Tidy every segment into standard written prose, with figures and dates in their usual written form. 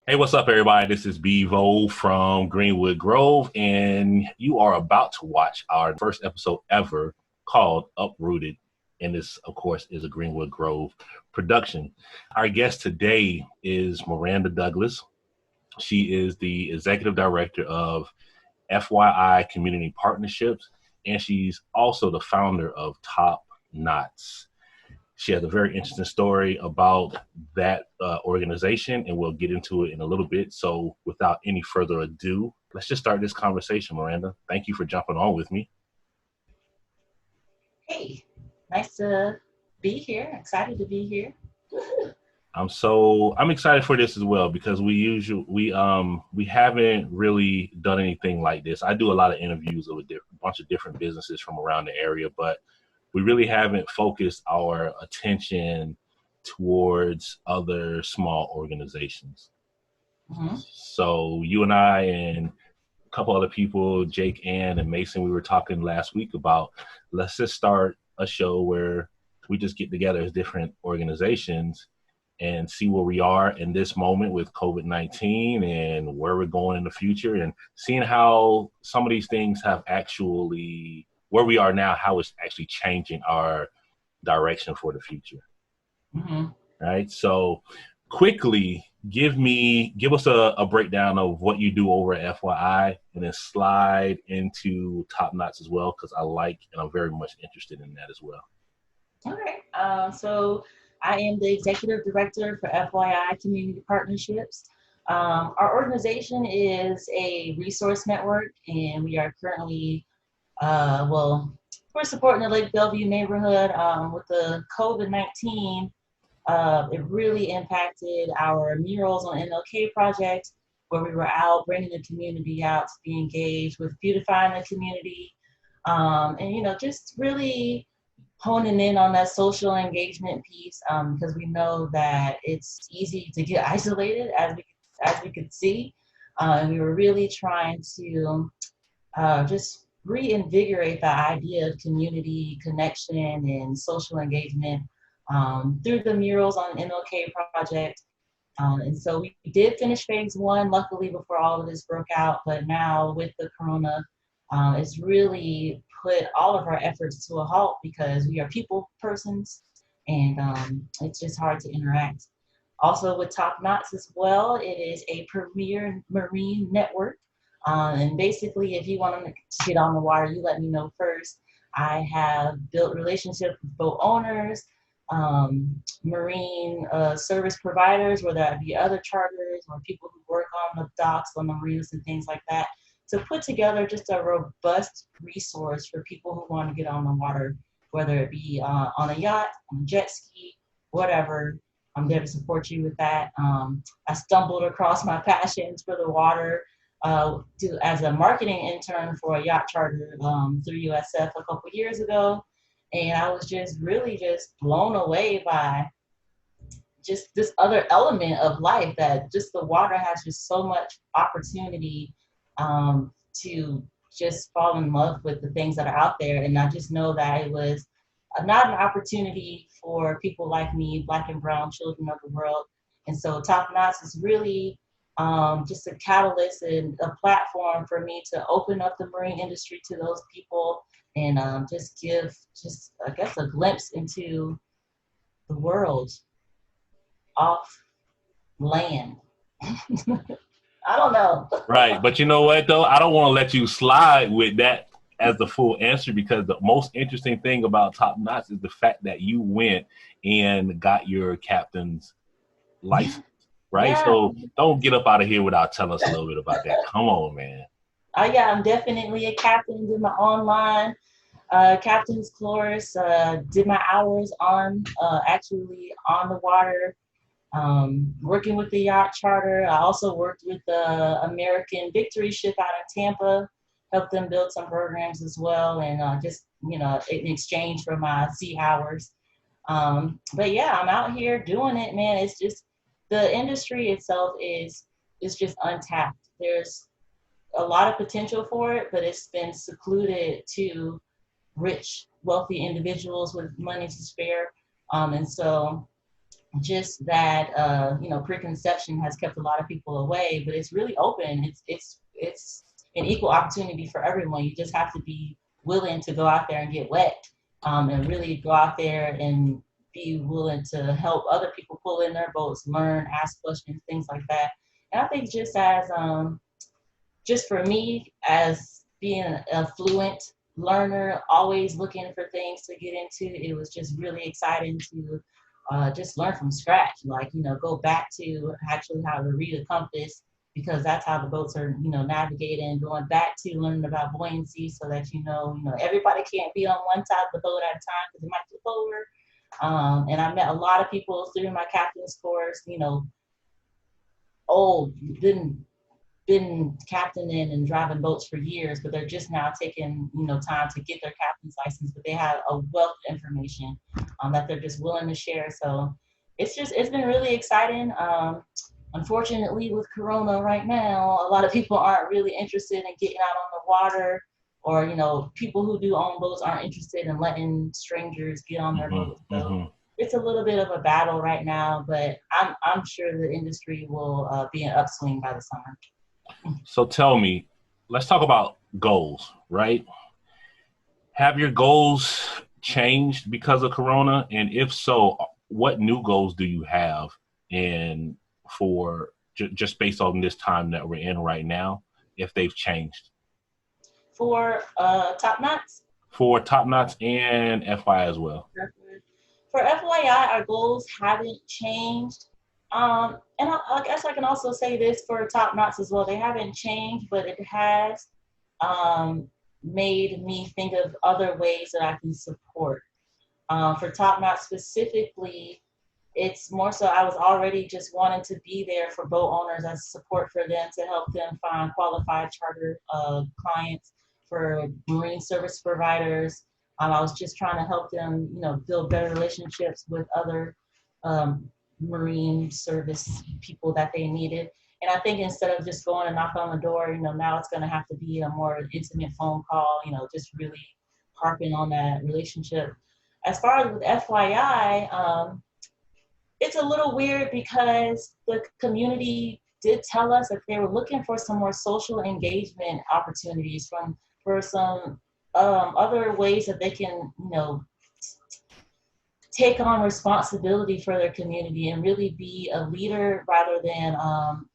Hey, what's up, everybody? This is Bevo from Greenwood Grove, and you are about to watch our first episode ever called UpRooted. And this, of course, is a Greenwood Grove production. Our guest today is Maranda Douglas. She is the executive director of Fyi Community Partnerships, and she's also the founder of Top Nauts. She has a very interesting story about that organization, and we'll get into it in a little bit. So without any further ado, let's just start this conversation, Maranda. Thank you for jumping on with me. Hey, nice to be here. Excited to be here. I'm excited for this as well because we haven't really done anything like this. I do a lot of interviews with a bunch of different businesses from around the area, but we really haven't focused our attention towards other small organizations. hmm So you and I and a couple other people, Jake, Ann, and Mason, we were talking last week about let's just start a show where we just get together as different organizations and see where we are in this moment with COVID-19 and where we're going in the future, and seeing how some of these things have actually, where we are now, how it's actually changing our direction for the future. hmm Right. So quickly, give us a breakdown of what you do over at FYI, and then slide into Top Knots as well, because I like and I'm very much interested in that as well. All right. So I am the executive director for FYI Community Partnerships. Our organization is a resource network, and we are currently, we're supporting the Lake Bellevue neighborhood with the COVID-19. It really impacted our murals on MLK project, where we were out bringing the community out to be engaged with beautifying the community, and just really honing in on that social engagement piece, because we know that it's easy to get isolated, as we could see, and we were really trying to just reinvigorate the idea of community connection and social engagement through the murals on MLK project. And so we did finish phase one, luckily, before all of this broke out. But now with the corona, it's really put all of our efforts to a halt because we are people persons, and it's just hard to interact. Also with Top Knots as well, it is a premier marine network. And basically, if you want to get on the water, you let me know first. I have built relationships with boat owners, marine service providers, whether that be other charters or people who work on the docks, on the marinas and things like that, to put together just a robust resource for people who want to get on the water, whether it be on a yacht, on a jet ski, whatever. I'm there to support you with that. I stumbled across my passions for the water as a marketing intern for a yacht charter through USF a couple years ago. And I was just really just blown away by just this other element of life, that just the water has just so much opportunity to just fall in love with the things that are out there. And I just know that it was not an opportunity for people like me, Black and brown children of the world. And so Top Knots is really just a catalyst and a platform for me to open up the marine industry to those people, and just give, just I guess, a glimpse into the world off land. I don't know. Right. But you know what, though? I don't want to let you slide with that as the full answer, because the most interesting thing about Top Knots is the fact that you went and got your captain's license. Right. Yeah. So don't get up out of here without telling us a little bit about that. Come on, man. Yeah, I'm definitely a captain. Did my online captain's course. Did my hours on actually on the water. Working with the yacht charter. I also worked with the American Victory ship out in Tampa, helped them build some programs as well, and just, in exchange for my sea hours. But yeah, I'm out here doing it, man. It's just, the industry itself is just untapped. There's a lot of potential for it, but it's been secluded to rich, wealthy individuals with money to spare. And so just that preconception has kept a lot of people away, but it's really open. It's an equal opportunity for everyone. You just have to be willing to go out there and get wet, and really go out there and be willing to help other people pull in their boats, learn, ask questions, things like that. And I think just for me, as being a fluent learner, always looking for things to get into, it was just really exciting to just learn from scratch. Like, go back to actually how to read a compass, because that's how the boats are, navigating, going back to learning about buoyancy so that, everybody can't be on one side of the boat at a time because it might flip over. And I met a lot of people through my captain's course, old, been captaining and driving boats for years, but they're just now taking, time to get their captain's license, but they have a wealth of information that they're just willing to share. So it's been really exciting. Unfortunately, with Corona right now, a lot of people aren't really interested in getting out on the water, or, people who do own boats aren't interested in letting strangers get on their boats. So it's a little bit of a battle right now, but I'm sure the industry will be an upswing by the summer. So tell me, let's talk about goals, right? Have your goals changed because of Corona? And if so, what new goals do you have and for just based on this time that we're in right now, if they've changed? For Top Knots? For Top Knots and FYI as well. For FYI, our goals haven't changed. And I guess I can also say this for Top Knots as well. They haven't changed, but it has made me think of other ways that I can support. For Top Knots specifically, it's more so I was already just wanting to be there for boat owners as support for them, to help them find qualified charter clients, for marine service providers. I was just trying to help them, build better relationships with other marine service people that they needed. And I think instead of just going and knock on the door, now it's going to have to be a more intimate phone call, just really harping on that relationship. As far as with FYI, it's a little weird because the community did tell us that they were looking for some more social engagement opportunities for some other ways that they can, take on responsibility for their community and really be a leader rather than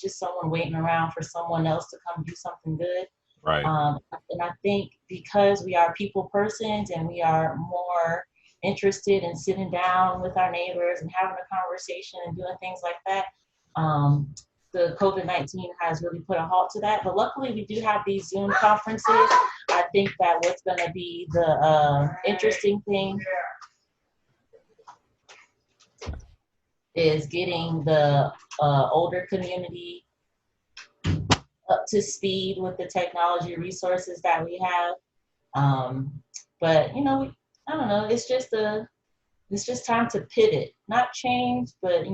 just someone waiting around for someone else to come do something good. Right. And I think because we are people persons and we are more interested in sitting down with our neighbors and having a conversation and doing things like that, the COVID-19 has really put a halt to that. But luckily, we do have these Zoom conferences. I think that what's going to be the interesting thing is getting the older community up to speed with the technology resources that we have. But I don't know. It's just time to pivot, not change, but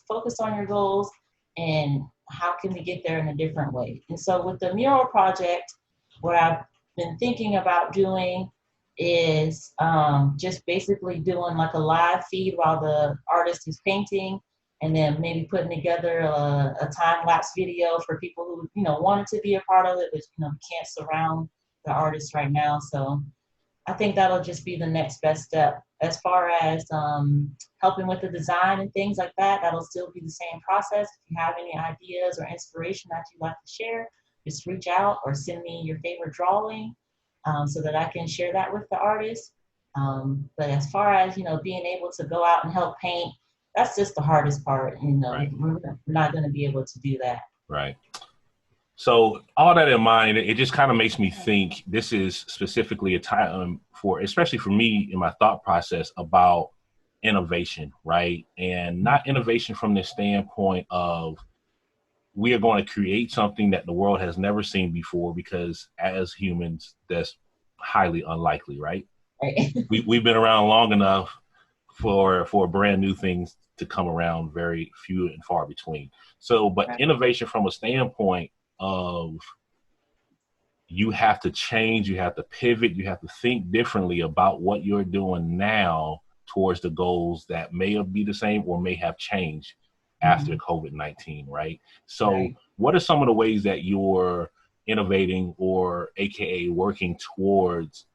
focus on your goals and how can we get there in a different way. And so with the mural project, what I've been thinking about doing is just basically doing like a live feed while the artist is painting, and then maybe putting together a time-lapse video for people who wanted to be a part of it, but can't surround the artist right now. So I think that'll just be the next best step. As far as helping with the design and things like that, that'll still be the same process. If you have any ideas or inspiration that you'd like to share, just reach out or send me your favorite drawing so that I can share that with the artist. But as far as, being able to go out and help paint, that's just the hardest part. Right. We're not going to be able to do that. Right. So all that in mind, it just kind of makes me think this is specifically a time for, especially for me in my thought process about innovation, right? And not innovation from the standpoint of we are going to create something that the world has never seen before, because as humans, that's highly unlikely, right? Right. We've been around long enough for brand new things to come around, very few and far between. So, but Right. Innovation from a standpoint of you have to change, you have to pivot, you have to think differently about what you're doing now towards the goals that may be the same or may have changed after COVID-19, right? So what are some of the ways that you're innovating or AKA working towards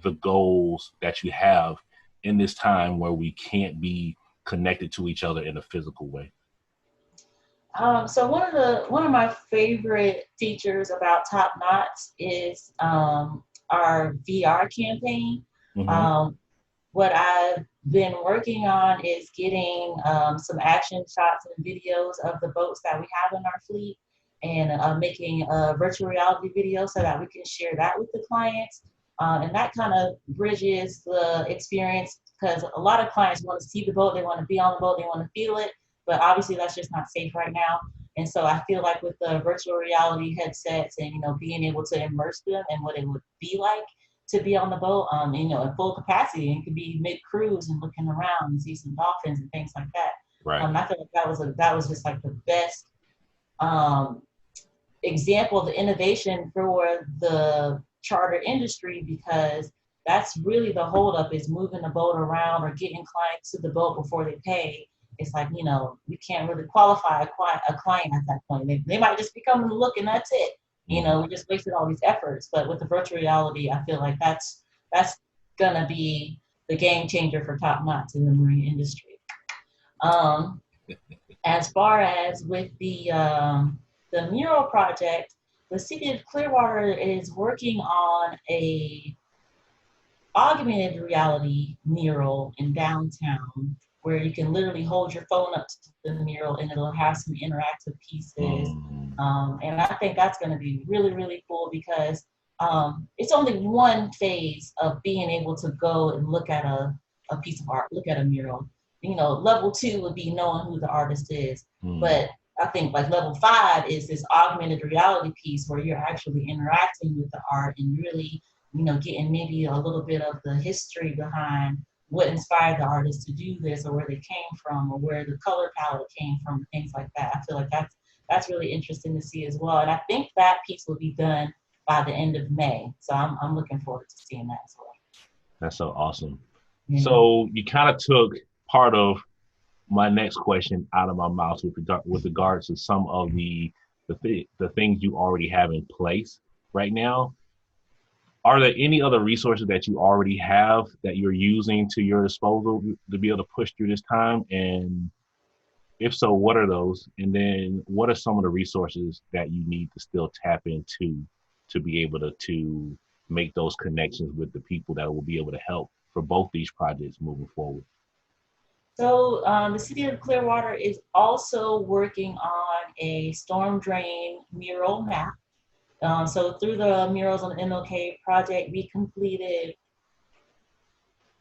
the goals that you have in this time where we can't be connected to each other in a physical way? So one of my favorite features about Top Knots is our VR campaign. What I've been working on is getting some action shots and videos of the boats that we have in our fleet, and making a virtual reality video so that we can share that with the clients. And that kind of bridges the experience, because a lot of clients want to see the boat, they want to be on the boat, they want to feel it, but obviously that's just not safe right now. And so I feel like with the virtual reality headsets and, being able to immerse them in what it would be like to be on the boat, in full capacity, and it could be mid-cruise and looking around and see some dolphins and things like that. Right. I feel like that was just like the best example of the innovation for the charter industry, because that's really the holdup, is moving the boat around or getting clients to the boat before they pay. It's like, we can't really qualify a client at that point. They might just be coming to look and that's it. We just wasted all these efforts. But with the virtual reality, I feel like that's gonna be the game changer for Top Knots in the marine industry. As far as with the mural project, the city of Clearwater is working on a augmented reality mural in downtown, where you can literally hold your phone up to the mural and it'll have some interactive pieces. And I think that's going to be really, really cool, because it's only one phase of being able to go and look at a piece of art, look at a mural. Level 2 would be knowing who the artist is. But I think like level 5 is this augmented reality piece where you're actually interacting with the art and really, getting maybe a little bit of the history behind what inspired the artist to do this, or where they came from, or where the color palette came from, things like that. I feel like that's really interesting to see as well. And I think that piece will be done by the end of May. So I'm looking forward to seeing that as well. That's so awesome. Yeah. So you kind of took part of my next question out of my mouth with regards to some of the things you already have in place right now. Are there any other resources that you already have that you're using to your disposal to be able to push through this time? And if so, what are those? And then what are some of the resources that you need to still tap into to be able to make those connections with the people that will be able to help for both these projects moving forward? So the city of Clearwater is also working on a storm drain mural map. So through the Murals on the MLK project, we completed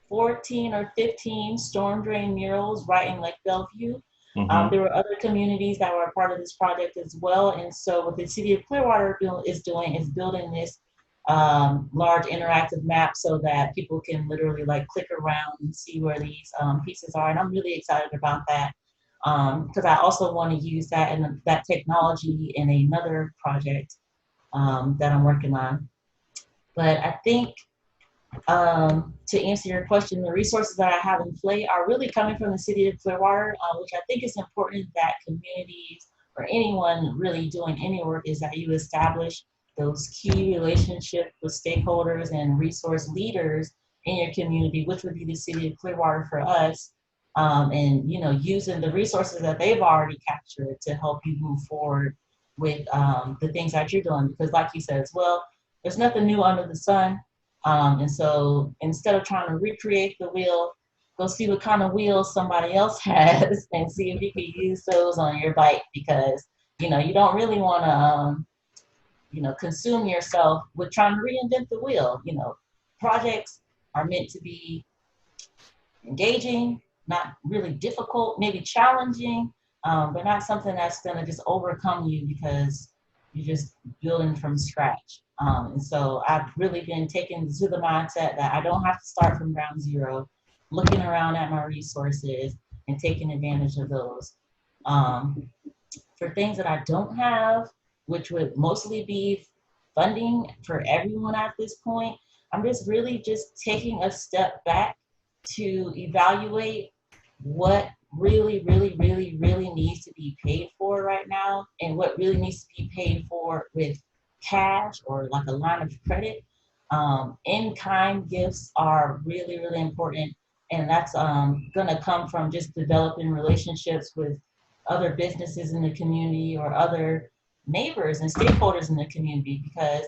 14 or 15 storm drain murals right in Lake Bellevue. There were other communities that were a part of this project as well. And so what the city of Clearwater is building this large interactive map so that people can literally click around and see where these pieces are. And I'm really excited about that, because I also want to use that and that technology in another project that I'm working on. But I think to answer your question, the resources that I have in play are really coming from the city of Clearwater, which I think is important that communities or anyone really doing any work is that you establish those key relationships with stakeholders and resource leaders in your community, which would be the city of Clearwater for us, and using the resources that they've already captured to help you move forward with the things that you're doing. Because like you said as well, there's nothing new under the sun. And so instead of trying to recreate the wheel, go see what kind of wheels somebody else has and see if you can use those on your bike, because, you don't really want to, consume yourself with trying to reinvent the wheel. Projects are meant to be engaging, not really difficult, maybe challenging, but not something that's going to just overcome you because you're just building from scratch. And so I've really been taken to the mindset that I don't have to start from ground zero, looking around at my resources and taking advantage of those. For things that I don't have, which would mostly be funding for everyone at this point, I'm just really taking a step back to evaluate what really needs to be paid for right now and what really needs to be paid for with cash or like a line of credit. In-kind gifts are really important, and that's going to come from just developing relationships with other businesses in the community or other neighbors and stakeholders in the community, because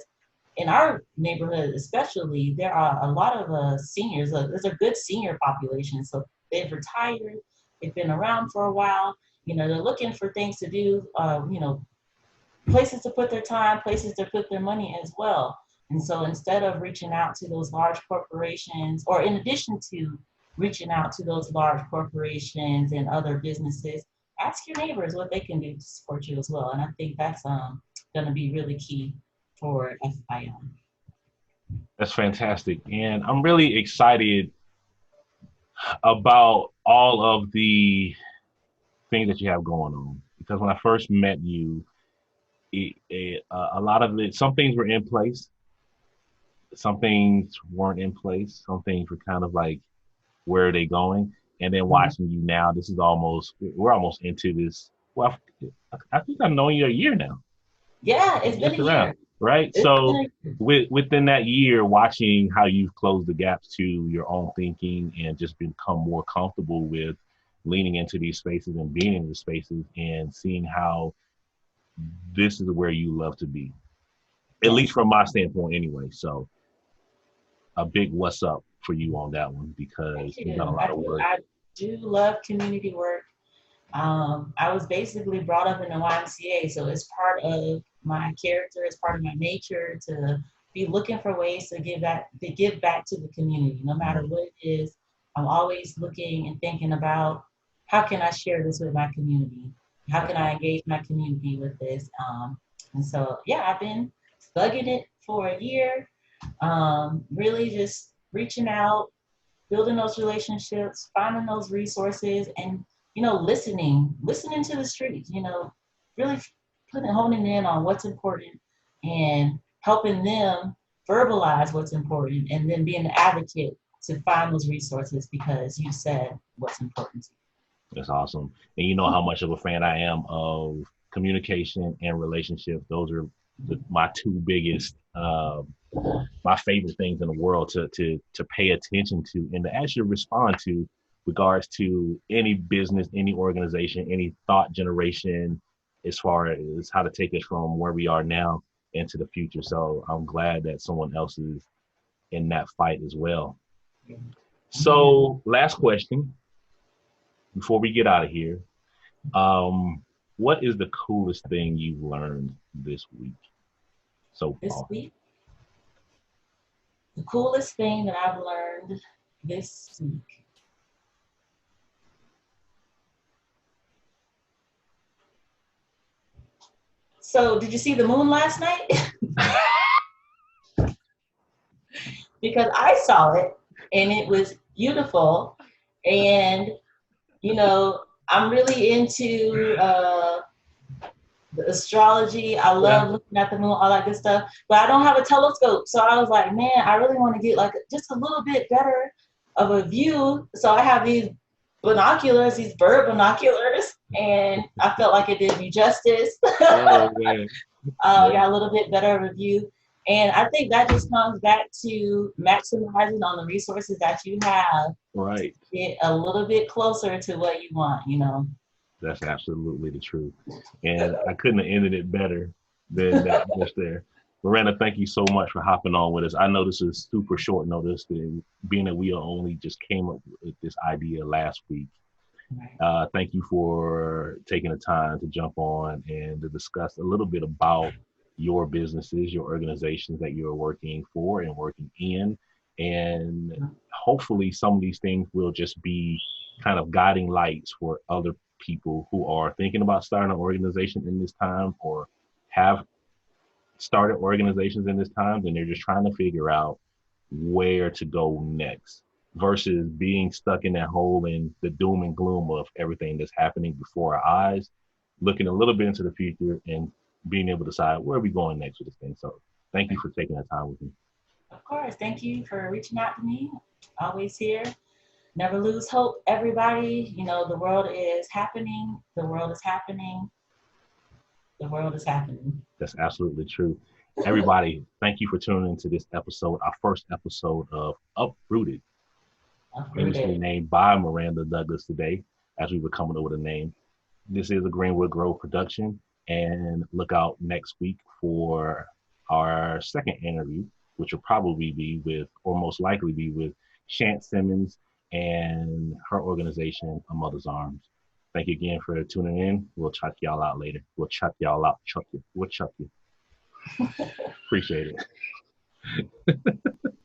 in our neighborhood especially, there are a lot of seniors. There's a good senior population, so they've retired, they've been around for a while, they're looking for things to do, places to put their time, places to put their money as well. And so instead of reaching out to those large corporations, or in addition to reaching out to those large corporations and other businesses, ask your neighbors what they can do to support you as well. And I think that's going to be really key for FII. That's fantastic. And I'm really excited about all of the things that you have going on. Because when I first met you, a lot of it, some things were in place, some things weren't in place, some things were kind of like, where are they going? And then watching you now, we're almost into this. Well, I think I've known you a year now. Yeah, it's been a year. Right? So within that year, watching how you've closed the gaps to your own thinking and just become more comfortable with leaning into these spaces and being in the spaces and seeing how this is where you love to be, at least from my standpoint anyway. So a big what's up for you on that one, because you've done a lot of work. I do love community work. I was basically brought up in the YMCA, so it's part of my character, it's part of my nature to be looking for ways to give back to the community, no matter what it is. I'm always looking and thinking about, how can I share this with my community? How can I engage my community with this? And so, yeah, I've been thugging it for a year, really just reaching out, building those relationships, finding those resources, and listening to the streets, really honing in on what's important and helping them verbalize what's important, and then being an advocate to find those resources because you said what's important to you. That's awesome. And you know how much of a fan I am of communication and relationships. Those are my two biggest, my favorite things in the world to pay attention to and to actually respond to, regards to any business, any organization, any thought generation, as far as how to take us from where we are now into the future. So I'm glad that someone else is in that fight as well. So last question before we get out of here. What is the coolest thing you've learned this week so far? This week? The coolest thing that I've learned this week. So, did you see the moon last night? Because I saw it and it was beautiful. And, I'm really into the astrology. I love looking at the moon, all that good stuff. But I don't have a telescope. So I was like, man, I really want to get like just a little bit better of a view. So I have these binoculars, these bird binoculars, and I felt like it did me justice. Got a little bit better of a view. And I think that just comes back to maximizing on the resources that you have. Right. Get a little bit closer to what you want, That's absolutely the truth. And I couldn't have ended it better than that just there. Maranda, thank you so much for hopping on with us. I know this is super short notice, being that we only just came up with this idea last week. Thank you for taking the time to jump on and to discuss a little bit about your businesses, your organizations that you're working for and working in. And hopefully some of these things will just be kind of guiding lights for other people who are thinking about starting an organization in this time, or have started organizations in this time, and they're just trying to figure out where to go next, versus being stuck in that hole in the doom and gloom of everything that's happening before our eyes, looking a little bit into the future and being able to decide where are we going next with this thing. So thank you for taking that time with me. Of course. Thank you for reaching out to me. Always here. never lose hope, everybody. You know, the world is happening. The world is happening. The world is happening. That's absolutely true. Everybody, thank you for tuning into this episode, our first episode of Uprooted, famously UpRooted. named by Maranda Douglas today, as we were coming up with a name. This is a Greenwood Grove production, and look out next week for our second interview, which will probably be with, or most likely be with, Shant Simmons and her organization, A Mother's Arms. Thank you again for tuning in. We'll check y'all out later. We'll check y'all out. Chuck you. We'll chuck you. Appreciate it.